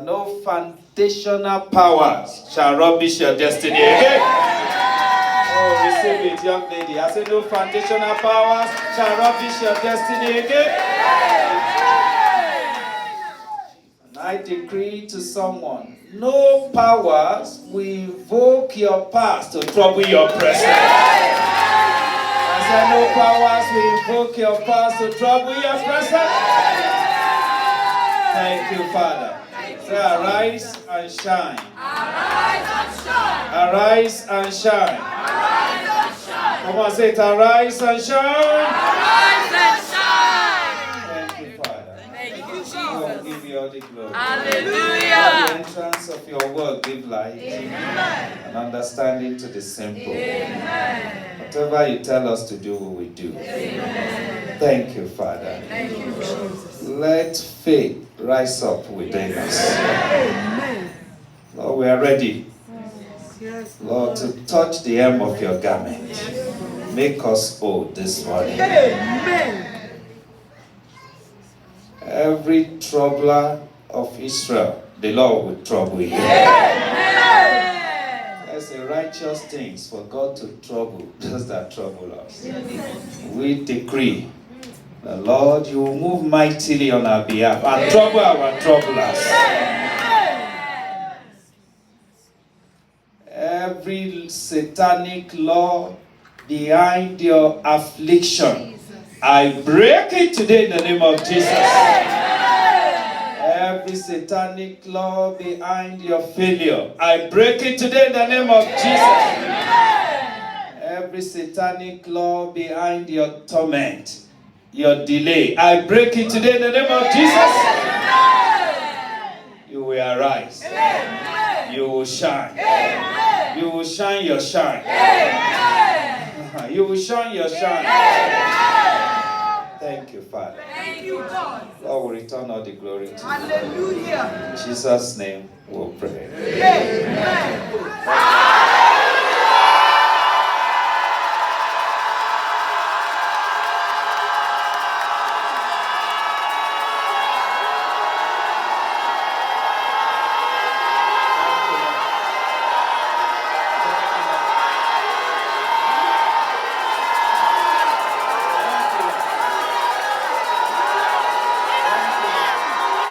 And no foundational powers shall rubbish your destiny again. Oh, receive it, young lady. I said no foundational powers shall rubbish your destiny again. And I decree to someone, no powers will invoke your past to trouble your present. I said no powers will invoke your past to trouble your present. Thank you, Father. Say, arise and shine. Arise and shine. Arise and shine. Arise and shine. Come on, say it. Arise and shine. Arise and shine. Thank you, Father. Thank you, Jesus. God give you all the glory. Hallelujah. The entrance of your word give light. Amen. And understanding to the simple. Amen. Whatever you tell us to do, we will do. Amen. Thank you, Father. Thank you, Jesus. Let faith rise up within us. Amen. Lord, we are ready. Yes. Lord, to touch the hem of your garment. Make us whole this morning. Amen. Every troubler of Israel, the Lord will trouble you. Amen. There's a righteous things for God to trouble those that trouble us. We decree, the Lord, you will move mightily on our behalf and trouble our troublers. Every satanic law behind your affliction, I break it today in the name of Jesus. Every satanic law behind your failure, I break it today in the name of Jesus. Every satanic law behind your torment, your delay, I break it today in the name of Jesus. You will arise. You will shine. You will shine your shine. You will shine your shine. Thank you, Father. Thank you, God. Lord, we return all the glory to you. Hallelujah. In Jesus' name we'll pray. Amen.